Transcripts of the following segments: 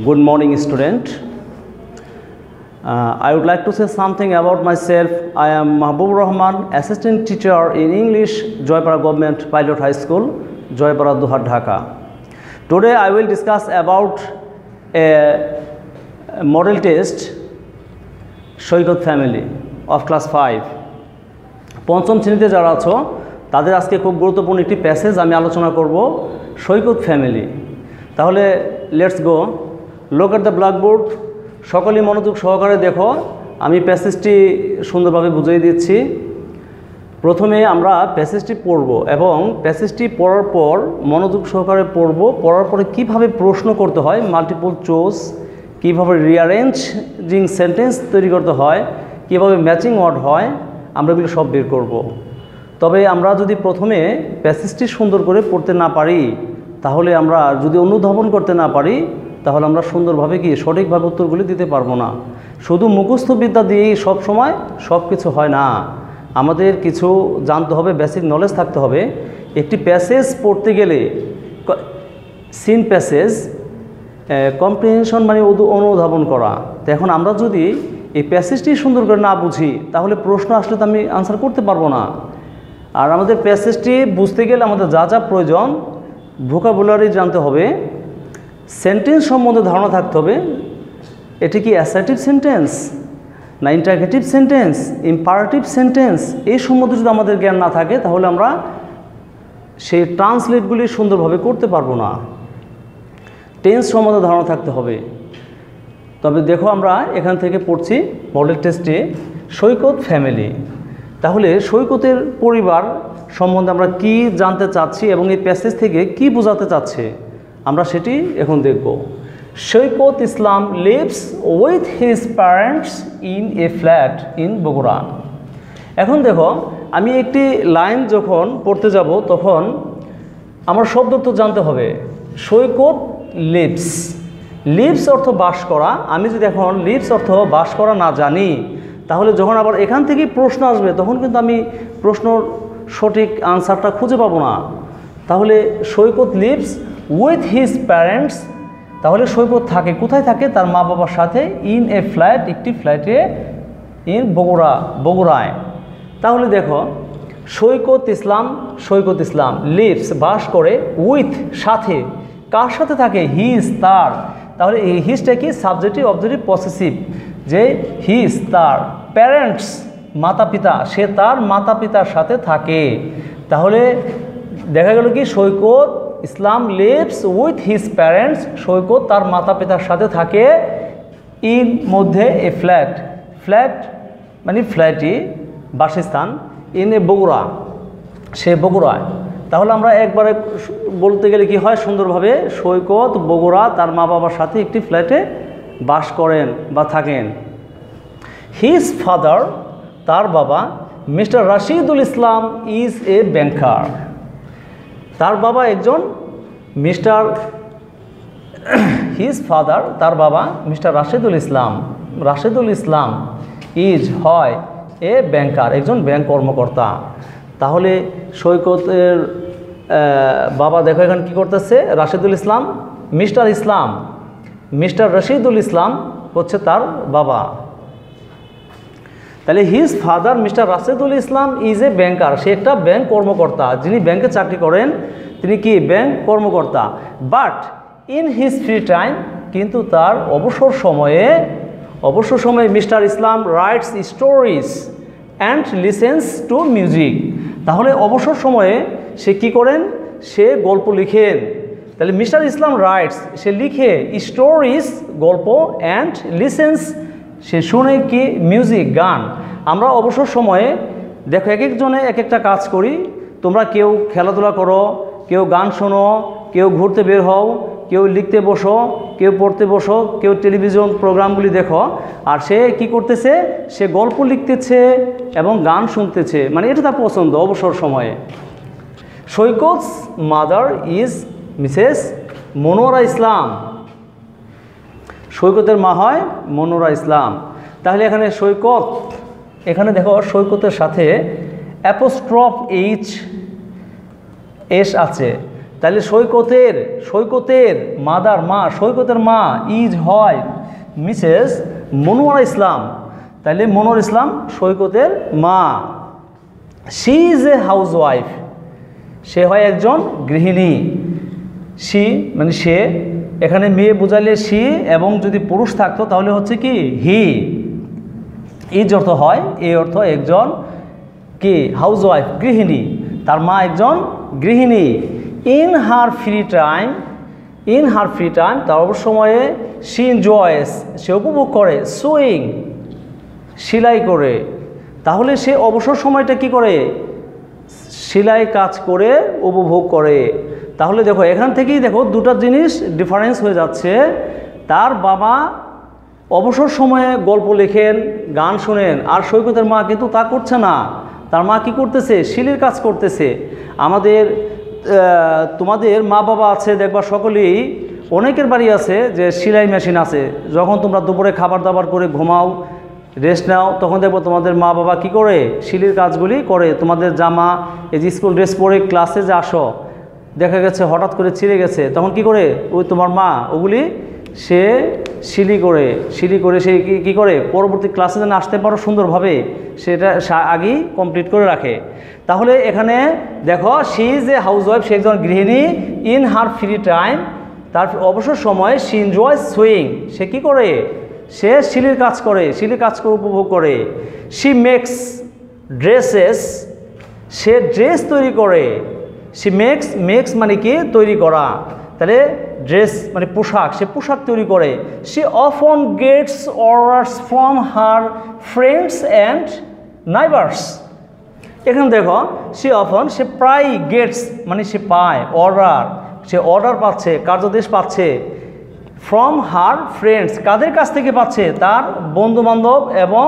Good morning, student. I would like to say something about myself. I am Mahbub Rahman, assistant teacher in English, Joypara Government Pilot High School, Joypara Duhar, Dhaka. Today I will discuss about a model test, Shoykot family of class 5. পঞ্চম শ্রেণীতে যারা আছো তাদের আজকে খুব গুরুত্বপূর্ণ একটি passage আমি আলোচনা করব, সৈকত ফ্যামিলি। তাহলে let's go, look at the blackboard. সকলেই মনোযোগ সহকারে দেখো, আমি প্যাসেজটি সুন্দরভাবে বুঝিয়ে দিচ্ছি। প্রথমে আমরা প্যাসেজটি পড়ব এবং প্যাসেজটি পড়ার পর মনোযোগ সহকারে পড়ব। পড়ার পরে কীভাবে প্রশ্ন করতে হয়, মাল্টিপল চয়েস, কীভাবে রিঅ্যারেঞ্জিং সেন্টেন্স তৈরি করতে হয়, কীভাবে ম্যাচিং ওয়ার্ড হয়, আমরা এগুলো সব বের করব। তবে আমরা যদি প্রথমে প্যাসেজটি সুন্দর করে পড়তে না পারি, তাহলে আমরা যদি অনুধাবন করতে না পারি, তাহলে আমরা সুন্দরভাবে কি সঠিকভাবে উত্তরগুলি দিতে পারবো না। শুধু মুখস্থ বিদ্যা দিয়েই সব সময় সব কিছু হয় না, আমাদের কিছু জানতে হবে, বেসিক নলেজ থাকতে হবে। একটি প্যাসেজ পড়তে গেলে সিন প্যাসেজ কম্প্রিহেনশন মানে অনুধাবন করা। তো এখন আমরা যদি এই প্যাসেজটি সুন্দর করে না বুঝি, তাহলে প্রশ্ন আসলে তো আমি আনসার করতে পারবো না। আর আমাদের প্যাসেজটি বুঝতে গেলে আমাদের যা যা প্রয়োজন, ভোকাবুলারি জানতে হবে, সেন্টেন্স সম্বন্ধে ধারণা থাকতে হবে। এটি কি অ্যাসার্টিভ সেন্টেন্স না ইন্টারগেটিভ সেন্টেন্স, ইম্পারেটিভ সেন্টেন্স, এই সম্বন্ধে যদি আমাদের জ্ঞান না থাকে, তাহলে আমরা সেই ট্রান্সলেটগুলি সুন্দরভাবে করতে পারবো না। টেন্স সম্বন্ধে ধারণা থাকতে হবে। তবে দেখো, আমরা এখান থেকে পড়ছি মডেল টেস্টে সৈকত ফ্যামিলি। তাহলে সৈকতের পরিবার সম্বন্ধে আমরা কি জানতে চাচ্ছি এবং এই প্যাসেজ থেকে কি বোঝাতে চাচ্ছে, আমরা সেটি এখন দেখব। Saikat Islam lives with his parents in a flat in Bogura. এখন দেখো, আমি একটি লাইন যখন পড়তে যাব, তখন আমার শব্দ তো জানতে হবে। সৈকত লিভস, লিভস অর্থ বাস করা। আমি যদি এখন লিভস অর্থ বাস করা না জানি, তাহলে যখন আবার এখান থেকে প্রশ্ন আসবে, তখন কিন্তু আমি প্রশ্নর সঠিক আনসারটা খুঁজে পাবো না। তাহলে সৈকত লিভস উইথ হিজ প্যারেন্টস, তাহলে সৈকত থাকে, কোথায় থাকে? তার মা বাবার সাথে, ইন এ ফ্ল্যাট, একটি ফ্ল্যাটে, ইন বগুড়া, বগুড়ায়। তাহলে দেখো, সৈকত ইসলাম লিভস বাস করে, উইথ সাথে, কার সাথে থাকে? হিজ, তার। তাহলে এই হিজটা কি? সাবজেক্টিভ অবজেক্টিভ পসেসিভ, যে হিজ তার, প্যারেন্টস মাতা পিতা, সে তার মাতা পিতার সাথে থাকে। তাহলে দেখা গেল কি, সৈকত Islam lives with his parents, সৈকত তার মাতা পিতার সাথে থাকে, ইন মধ্যে এ ফ্ল্যাট, ফ্ল্যাট মানে ফ্ল্যাটই বাসস্থান, ইন এ বগুড়া, সে বগুড়ায়। তাহলে আমরা একবারে বলতে গেলে কি হয় সুন্দরভাবে, সৈকত বগুড়া তার মা বাবার সাথে একটি ফ্ল্যাটে বাস করেন বা থাকেন। হিজ ফাদার, তার বাবা, mister Rashidul Islam is a banker. তার বাবা একজন মিস্টার, হিজ ফাদার, তার বাবা মিস্টার রাশিদুল ইসলাম ইজ হয় এ ব্যাংকার, একজন ব্যাংক কর্মকর্তা। তাহলে সৈকতের বাবা দেখো এখানে কী করতেছে, রাশিদুল ইসলাম, মিস্টার রাশিদুল ইসলাম হচ্ছে তার বাবা। তাহলে his father mister Rashidul Islam is a banker, সে একটা ব্যাংক কর্মকর্তা, যিনি ব্যাংকে চাকরি করেন, তিনি কি ব্যাংক কর্মকর্তা। But in his free time, কিন্তু তার অবসর সময়ে mister Islam writes stories and listens to music. তাহলে অবসর সময়ে সে কি করেন? সে গল্প লিখেন। তাহলে মিস্টার ইসলাম রাইটস, সে লিখে, স্টোরিজ গল্প, অ্যান্ড লিসেন্স সে শুনে কি? মিউজিক গান। আমরা অবসর সময়ে দেখো এক একজনে এক একটা কাজ করি। তোমরা কেউ খেলাধুলা করো, কেউ গান শোনো, কেউ ঘুরতে বের হও, কেউ লিখতে বসো, কেউ পড়তে বসো, কেউ টেলিভিশন প্রোগ্রামগুলি দেখো। আর সে কি করতেছে? সে গল্প লিখতেছে এবং গান শুনতেছে, মানে এটা তার পছন্দ অবসর সময়ে। Saikat's mother is missus Monowara Islam, সৈকতের মা হয় মনোয়ারা ইসলাম। তাহলে এখানে সৈকত, এখানে দেখো সৈকতের সাথে অ্যাপোস্ট্রফ এইচ এস আছে। তাহলে সৈকতের মাদার মা, সৈকতের মা ইজ হয় মিসেস মনোয়ারা ইসলাম। তাহলে মনোয়ারা ইসলাম সৈকতের মা। She is a housewife, সে হয় একজন গৃহিণী। শি মানে সে, এখানে মেয়ে বোঝাইলে শি, এবং যদি পুরুষ থাকতো তাহলে হচ্ছে কি হি। ইজ অর্থ হয়, এই অর্থ একজন কি হাউস ওয়াইফ গৃহিণী, তার মা একজন গৃহিণী। ইন হার ফ্রি টাইম তার অবসর সময়ে শি এনজয়েস, সে উপভোগ করে সুইং সেলাই করে। তাহলে সে অবসর সময়টা কি করে? সেলাই কাজ করে উপভোগ করে। তাহলে দেখো এখান থেকেই দেখো দুটো জিনিস ডিফারেন্স হয়ে যাচ্ছে। তার বাবা অবসর সময়ে গল্প লেখেন, গান শোনেন, আর সৈকতের মা কিন্তু তা করছে না। তার মা কি করতেছে? সেলাইয়ের কাজ করতেছে। তোমাদের মা বাবা আছে দেখবা সকলেই, অনেকের বাড়ি আছে যে সেলাই মেশিন আছে। যখন তোমরা দুপুরে খাবার দাবার করে ঘুমাও, রেস্ট নাও, তখন দেখবো তোমাদের মা বাবা কি করে? সেলাইয়ের কাজগুলি করে। তোমাদের জামা, এই যে স্কুল ড্রেস পরে ক্লাসে যে আসো, দেখা গেছে হঠাৎ করে ছিঁড়ে গেছে, তখন কি করে? ওই তোমার মা ওগুলি সে সিলি করে সে কী করে? পরবর্তী ক্লাসে যেন আসতে পারো সুন্দরভাবে, সেটা আগেই কমপ্লিট করে রাখে। তাহলে এখানে দেখো she is a housewife, সে একজন গৃহিণী। ইন হার ফ্রি টাইম, তার অবসর সময় শি এনজয় সুইং, সে কী করে? সে সিলির কাজ করে উপভোগ করে। শি মেক্স ড্রেসেস, সে ড্রেস তৈরি করে। শি মেক্স মানে কি? তৈরি করা। তাহলে ড্রেস মানে পোশাক, সে পোশাক তৈরি করে। She often gets orders from her friends and neighbours. এখানে দেখো সে প্রায় গেটস মানে সে পায়, সে অর্ডার পাচ্ছে, কার্যদেশ পাচ্ছে। ফ্রম হার ফ্রেন্ডস, কাদের কাছ থেকে পাচ্ছে? তার বন্ধুবান্ধব এবং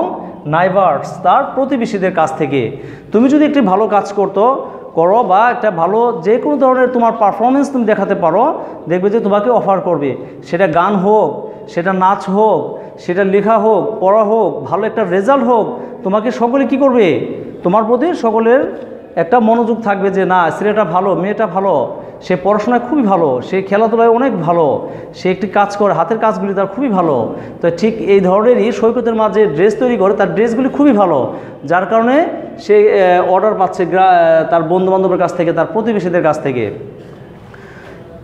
নাইবার্স, তার প্রতিবেশীদের কাছ থেকে। তুমি যদি একটি ভালো কাজ করো বা একটা ভালো যে কোনো ধরনের তোমার পারফরমেন্স তুমি দেখাতে পারো, দেখবে যে তোমাকে অফার করবে। সেটা গান হোক, সেটা নাচ হোক, সেটা লেখা হোক, পড়া হোক, ভালো একটা রেজাল্ট হোক, তোমাকে সকলে কি করবে? তোমার প্রতি সকলের একটা মনোযোগ থাকবে যে না, ছেলেটা ভালো, মেয়েটা ভালো, সে পড়াশোনায় খুবই ভালো, সে খেলাধুলায় অনেক ভালো, সে একটি কাজ করে, হাতের কাজগুলি তার খুবই ভালো। তো ঠিক এই ধরনেরই সৈকতের মা যে ড্রেস তৈরি করে, তার ড্রেসগুলি খুবই ভালো, যার কারণে সে অর্ডার পাচ্ছে তার বন্ধুবান্ধবের কাছ থেকে, তার প্রতিবেশীদের কাছ থেকে।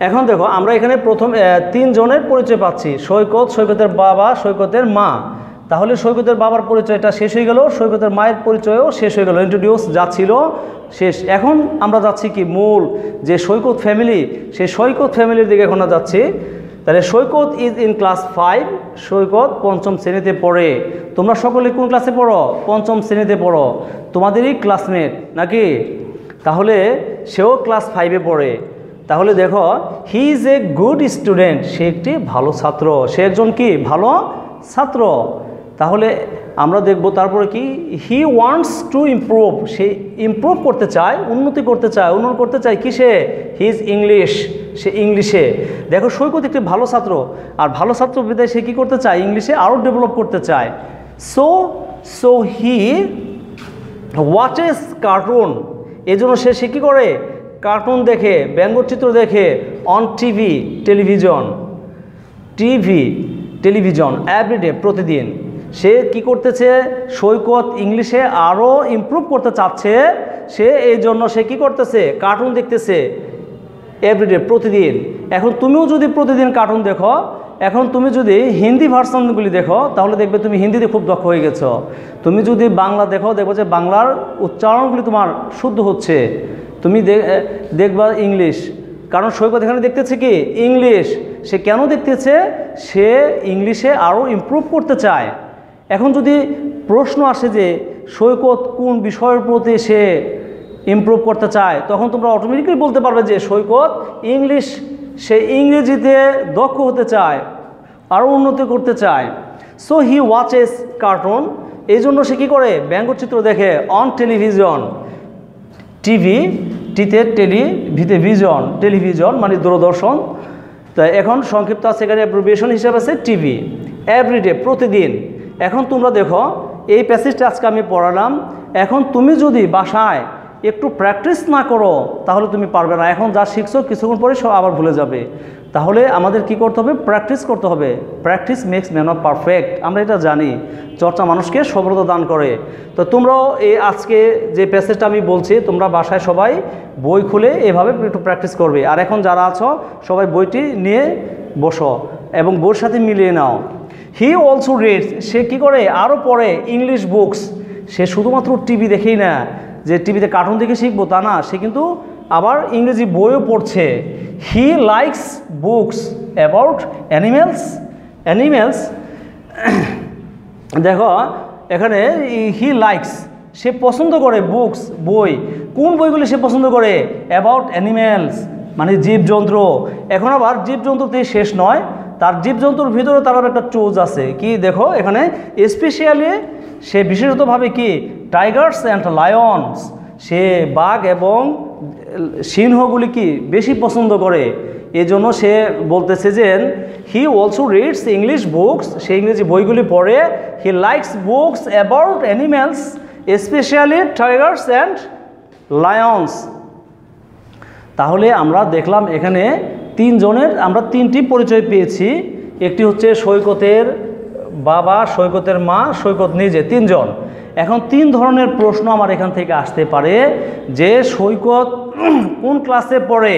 এখন দেখো আমরা এখানে প্রথম 3 জনের পরিচয় পাচ্ছি, সৈকতের বাবা, সৈকতের মা। তাহলে সৈকতের বাবার পরিচয়টা শেষ হয়ে গেল, সৈকতের মায়ের পরিচয়ও শেষ হয়ে গেল, ইন্ট্রোডিউস যা ছিল শেষ। এখন আমরা যাচ্ছি কি মূল যে সৈকত ফ্যামিলি, সেই সৈকত ফ্যামিলির দিকে এখন যাচ্ছি। তাহলে সৈকত ইজ ইন ক্লাস 5, সৈকত 5ম শ্রেণীতে পড়ে। তোমরা সকলে কোন ক্লাসে পড়ো? 5ম শ্রেণীতে পড়ো, তোমাদেরই ক্লাসমেট নাকি? তাহলে সেও ক্লাস 5-এ পড়ে। তাহলে দেখো he is a good student, সে একটি ভালো ছাত্র, সে একজন কি ভালো ছাত্র। তাহলে আমরা দেখব তারপরে কি হি ওয়ান্টস টু ইমপ্রুভ, সে ইমপ্রুভ করতে চায়, উন্নতি করতে চায় কিসে? হিজ ইংলিশ, সে ইংলিশে। দেখো সৈকত একটি ভালো ছাত্র, আর ভালো ছাত্র বিদায় সে কী করতে চায়? ইংলিশে আরও ডেভেলপ করতে চায়। সো হি ওয়াচেস কার্টুন, এই জন্য সে কী করে? কার্টুন দেখে, ব্যঙ্গচিত্র দেখে। অন টেলিভিশন এভরিডে, প্রতিদিন। সে কি করতেছে? সৈকত ইংলিশে আরও ইমপ্রুভ করতে চাচ্ছে, সে এই জন্য সে কী করতেছে? কার্টুন দেখতেছে এভরিডে, প্রতিদিন। এখন তুমিও যদি প্রতিদিন কার্টুন দেখো, এখন তুমি যদি হিন্দি ভার্সনগুলি দেখো, তাহলে দেখবে তুমি হিন্দিতে খুব দক্ষ হয়ে গেছো। তুমি যদি বাংলা দেখো, দেখবো যে বাংলার উচ্চারণগুলি তোমার শুদ্ধ হচ্ছে। তুমি দেখবা ইংলিশ, কারণ সৈকত এখানে দেখতেছে কি ইংলিশ। সে কেন দেখতেছে? সে ইংলিশে আরও ইমপ্রুভ করতে চায়। এখন যদি প্রশ্ন আসে যে সৈকত কোন বিষয়ের প্রতি সে ইমপ্রুভ করতে চায়, তখন তোমরা অটোমেটিক্যালি বলতে পারবে যে সৈকত সে ইংরেজিতে দক্ষ হতে চায়, আরও উন্নতি করতে চায়। সো হি ওয়াচেস কার্টুন, এই জন্য সে কী করে? ব্যঙ্গচিত্র দেখে। অন টেলিভিশন, টেলিভিশন মানে দূরদর্শন। তো এখন সংক্ষিপ্ত আছে এখানে, অ্যাব্রিভিয়েশন হিসাবে আছে টিভি। এভরিডে, প্রতিদিন। এখন তোমরা দেখো এই প্যাসেজটা আজকে আমি পড়ালাম। এখন তুমি যদি বাসায় একটু প্র্যাকটিস না করো তাহলে তুমি পারবে না। এখন যা শিখছো কিছুক্ষণ পরে সব আবার ভুলে যাবে। তাহলে আমাদের কি করতে হবে? প্র্যাকটিস করতে হবে। Practice makes man of perfect, আমরা এটা জানি। চর্চা মানুষকে সফলতা দান করে। তো তোমরাও এই আজকে যে প্যাসেজটা আমি বলছি, তোমরা বাসায় সবাই বই খুলে এভাবে একটু প্র্যাকটিস করবে। আর এখন যারা আছো সবাই বইটি নিয়ে বসো এবং বইয়ের সাথে মিলিয়ে নাও। হি অলসো রিডস, সে কী করে? আরও পড়ে ইংলিশ বুকস। সে শুধুমাত্র টিভি দেখেই না, যে টিভিতে কার্টুন দেখে শিখবো তা না, সে কিন্তু আবার ইংরেজি বইও পড়ছে। হি লাইকস বুকস অ্যাবাউট অ্যানিমেলস। দেখো এখানে হি লাইকস, সে পছন্দ করে বুকস, বই। কোন বইগুলি সে পছন্দ করে? অ্যাবাউট অ্যানিমেলস, মানে জীবজন্তু। এখন আবার জীবজন্তুতে শেষ নয়, তার জীবজন্তুর ভিতরে তার একটা চুজ আছে। কি দেখো এখানে স্পেশালি সে বিশেষতভাবে কি টাইগার্স অ্যান্ড লায়ন্স, সে বাঘ এবং সিংহগুলি কি বেশি পছন্দ করে। এই জন্য সে বলতেছে যে he also reads English books, সে ইংরেজি বইগুলি পড়ে। He likes books about animals specially tigers and lions. তাহলে আমরা দেখলাম এখানে তিনজনের আমরা তিনটি পরিচয় পেয়েছি। একটি হচ্ছে সৈকতের বাবা, সৈকতের মা, সৈকত নিজে, তিনজন। এখন তিন ধরনের প্রশ্ন আমার এখান থেকে আসতে পারে যে সৈকত কোন ক্লাসে পড়ে।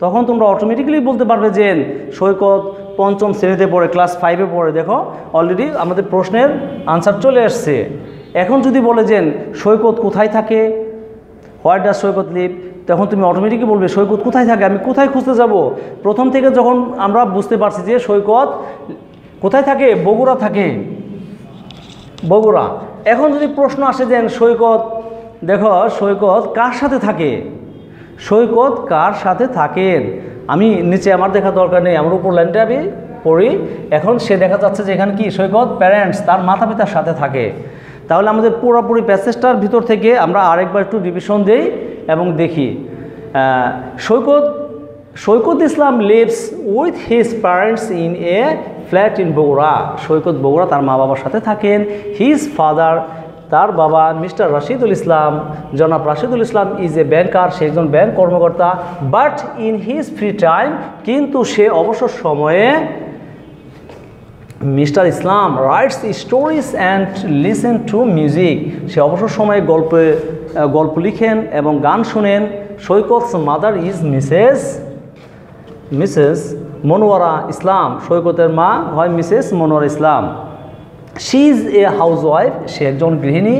তখন তোমরা অটোমেটিক্যালি বলতে পারবে যে সৈকত পঞ্চম শ্রেণীতে পড়ে, ক্লাস 5-এ পড়ে। দেখো অলরেডি আমাদের প্রশ্নের আনসার চলে আসছে। এখন যদি বলে যে সৈকত কোথায় থাকে, হোয়াট ডাজ সৈকত লিভ, তখন তুমি অটোমেটিকলি বলবে সৈকত কোথায় থাকে, আমি কোথায় খুঁজতে যাব। প্রথম থেকে যখন আমরা বুঝতে পারছি যে সৈকত কোথায় থাকে, বগুড়া থাকে, বগুড়া। এখন যদি প্রশ্ন আসে যে সৈকত, দেখো সৈকত কার সাথে থাকে, সৈকত কার সাথে থাকেন। আমি নিচে আমার দেখা দরকার নেই, আমার উপর লাইনটা আমি পড়ি। এখন সে দেখা যাচ্ছে যে এখানে কি সৈকত প্যারেন্টস, তার মাতা পিতার সাথে থাকে। তাহলে আমাদের পুরোপুরি প্যাসেজটার ভিতর থেকে আমরা আরেকবার একটু রিভিশন দেই এবং দেখি। Saikat Islam lives with his parents in a flat in Bogura. Saikat Bogura তার মা বাবার সাথে থাকেন। হিজ ফাদার, তার বাবা মিস্টার রাশিদুল ইসলাম, জনাব Rashidul Islam is a banker, সে একজন ব্যাংক কর্মকর্তা। But in his free time, কিন্তু সে অবসর সময়ে mister Islam writes stories and listen to music, সে অবসর সময়ে গল্প লিখেন এবং গান শুনেন। Saikat's mother is missus Monowara Islam, সৈকতের মা হয় missus Monowara Islam. She is a housewife, সে একজন গৃহিণী।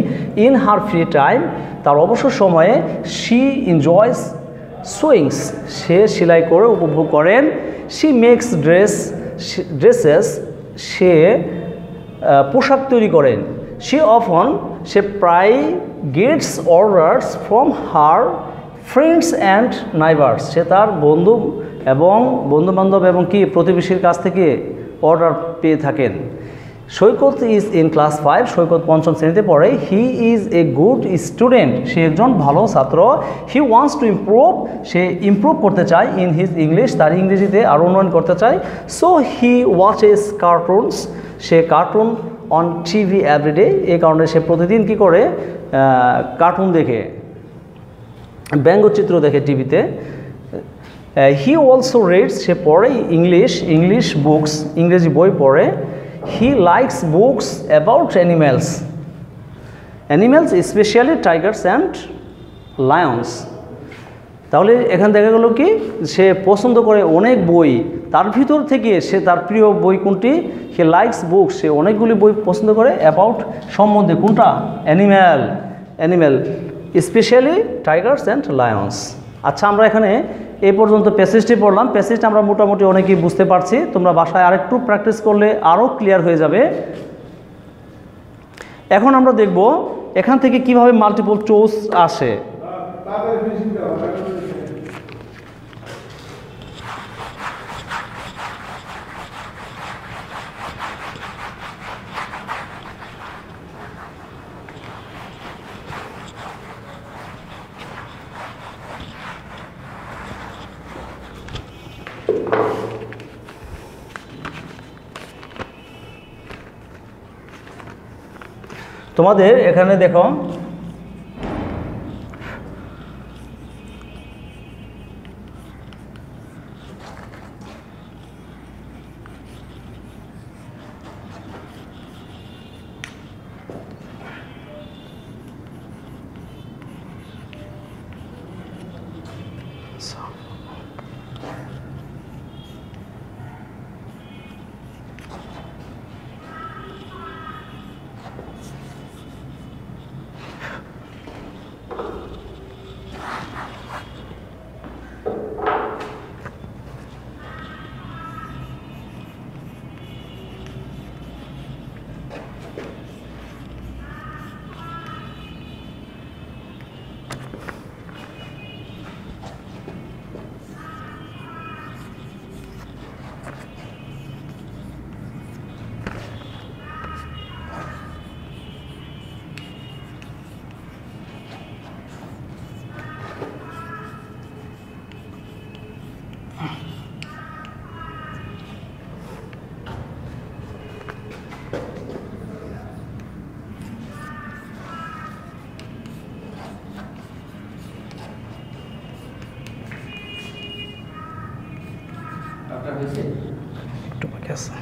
ইন হার ফ্রি টাইম, তার অবসর সময়ে শি এনজয়স সুইংস, সে সেলাই করে উপভোগ করেন। শি মেক্স ড্রেসেস, সে পোশাক তৈরি করেন। সে প্রায় gets orders from her friends and neighbours, সে তার বন্ধুবান্ধব এবং কি প্রতিবেশীর কাছ থেকে অর্ডার পেয়ে থাকেন। Saikat is in class 5, Saikat পঞ্চম শ্রেণীতে পড়ে। He is a good student, সে একজন ভালো ছাত্র। হি ওয়ান্টস টু ইমপ্রুভ, সে ইমপ্রুভ করতে চায়। ইন হিজ ইংলিশ, তার ইংরেজিতে আরও উন্নয়ন করতে চায়। সো হি ওয়াচেস কার্টুনস, সে কার্টুন অন টিভি এভরিডে, এই কারণে সে প্রতিদিন কি করে কার্টুন দেখে, ব্যঙ্গচিত্র দেখে টিভিতে। হি অলসো রিডস, সে পড়ে ইংলিশ বুকস, ইংরেজি বই পড়ে। He likes books about animals specially tigers and lions. তাহলে এখানে দেখা গেল কি সে পছন্দ করে অনেক বই, তার ভিতর থেকে সে তার প্রিয় বই কোনটি, হি লাইকস বুকস, সে অনেকগুলি বই পছন্দ করে অ্যাবাউট সম্বন্ধে, কোনটা, animal specially tigers and Lions. আচ্ছা, আমরা এখানে এই পর্যন্ত প্যাসেজটি পড়লাম। প্যাসেজটা আমরা মোটামুটি অনেকেই বুঝতে পারছি। তোমরা বাসায় আরেকটু প্র্যাকটিস করলে আরও ক্লিয়ার হয়ে যাবে। এখন আমরা দেখব এখান থেকে কিভাবে মাল্টিপল চয়েস আসে। তোমাদের এখানে দেখো একটু বাকি আছে।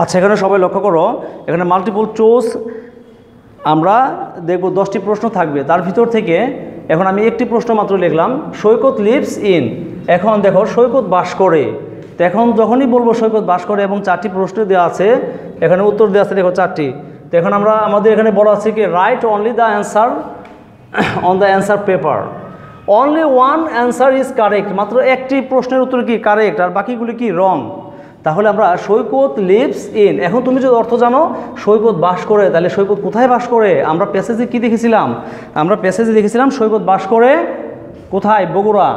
আচ্ছা, এখানে সবাই লক্ষ্য করো, এখানে মাল্টিপল চয়েস আমরা দেখব 10টি প্রশ্ন থাকবে, তার ভিতর থেকে এখন আমি একটি প্রশ্ন মাত্র লিখলাম, সৈকত লিভস ইন। এখন দেখো সৈকত বাস করে, তো এখন যখনই বলবো সৈকত বাস করে এবং 4টি প্রশ্ন দেওয়া আছে, এখানে উত্তর দেওয়া আছে দেখো 4টি। তো এখন আমাদের এখানে বলা আছে কি write only the answer on the answer paper. Only one answer is correct, মাত্র একটি প্রশ্নের উত্তর কি কারেক্ট আর বাকিগুলি কি রং। তাহলে আমরা সৈকত লিভস ইন, এখন তুমি যদি অর্থ জানো সৈকত বাস করে, তাহলে সৈকত কোথায় বাস করে? আমরা প্যাসেজে কি দেখেছিলাম? আমরা প্যাসেজে দেখেছিলাম সৈকত বাস করে কোথায়? বগুড়া,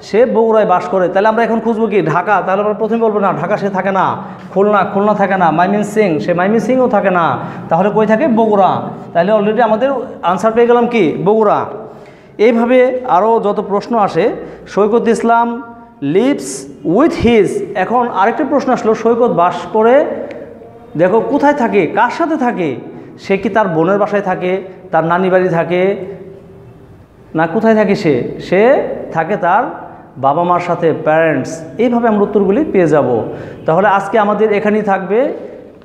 সে বগুড়ায় বাস করে। তাহলে আমরা এখন খুঁজবো কি ঢাকা, তাহলে আমরা প্রথমে বলবো না ঢাকা সে থাকে না, খুলনা থাকে না, ময়মনসিংহ সে ময়মনসিংহও থাকে না, তাহলে কই থাকে? বগুড়া। তাহলে অলরেডি আমাদের আনসার পেয়ে গেলাম কি বগুড়া। এইভাবে আরও যত প্রশ্ন আসে, সৈকত ইসলাম লিভস উইথ হিজ। এখন আরেকটা প্রশ্ন আসলো, সৈকত বাস করে দেখো কোথায় থাকে, কার সাথে থাকে? সে কি তার বোনের বাসায় থাকে, তার নানি বাড়ি থাকে, না কোথায় থাকে? সে থাকে তার বাবা মার সাথে, প্যারেন্টস। এইভাবে আমরা উত্তরগুলি পেয়ে যাব। তাহলে আজকে আমাদের এখানেই থাকবে,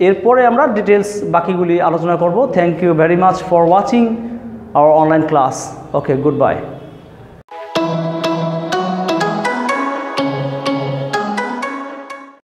এরপরে আমরা ডিটেলস বাকিগুলি আলোচনা করব। Thank you very much for watching our online class. Okay, good by.